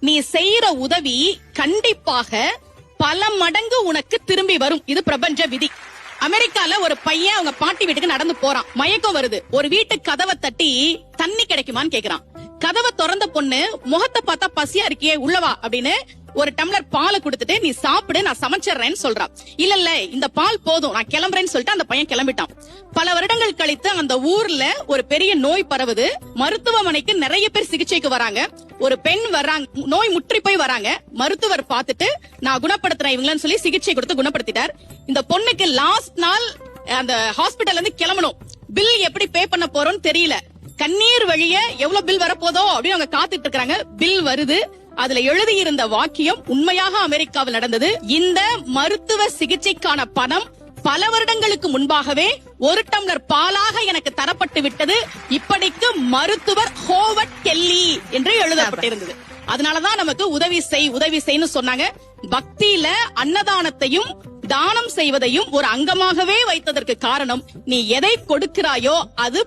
நீ செய்யற உதவி கண்டிப்பாக பல மடங்கு உனக்கு திரும்பி வரும். இது பிரபஞ்ச விதி. அமெரிக்கால ஒரு பையன் அவங்க பாட்டி வீட்டுக்கு நடந்து போறான். மயக்கம் வருது. ஒரு வீட்டு கதவை தட்டி தண்ணி கிடைக்குமான்னு கேக்குறான். கதவை திறந்த பொண்ணு முகத்தை பார்த்தா பசியா இருக்கியே உள்ளவா அப்படின்னு ஒரு டம்ளர் பாலை கொடுத்துட்டு நீ சாப்பிடு நான் சமைச்சிடுறேன்னு சொல்றான். இல்ல இந்த பால் போதும் நான் கிளம்புறேன்னு சொல்லிட்டு அந்த பையன் கிளம்பிட்டான். பல வருடங்கள் கழித்து அந்த ஊர்ல ஒரு பெரிய நோய் பரவுது. மருத்துவமனைக்கு நிறைய பேர் சிகிச்சைக்கு வராங்க. ஒரு பெண் வர்றாங்க, நோய் முற்றி போய் வராங்க. மருத்துவர் பார்த்துட்டு நான் குணப்படுத்துறேன் இவங்களன்னு சொல்லி சிகிச்சை கொடுத்து குணப்படுத்திட்டார். இந்த பொண்ணுக்கு லாஸ்ட் நாள் அந்த ஹாஸ்பிட்டல்ல இருந்து கிளம்பணும். பில் எப்படி பே பண்ண போறோம்னு தெரியல. கண்ணீர் வழிய எவ்வளவு பில் வரப்போதோ அப்படின்னு அவங்க காத்துட்டு இருக்காங்க. பில் வருது. அதுல எழுதியிருந்த வாக்கியம் உண்மையாக அமெரிக்காவில் நடந்தது. இந்த மருத்துவ சிகிச்சைக்கான பணம் பல வருடங்களுக்கு முன்பாகவே ஒரு டம்ளர் பாலாக எனக்கு தரப்பட்டு விட்டது. இப்படிக்கு மருத்துவர் ஹோவர்ட் கெல்லி என்று எழுதப்பட்டிருந்தது. அதனாலதான் நமக்கு உதவி செய்ன்னு சொன்னாங்க. பக்தியில அன்னதானத்தையும் தானம் செய்வதையும் ஒரு அங்கமாகவே வைத்ததற்கு காரணம், நீ எதை கொடுக்கிறாயோ அது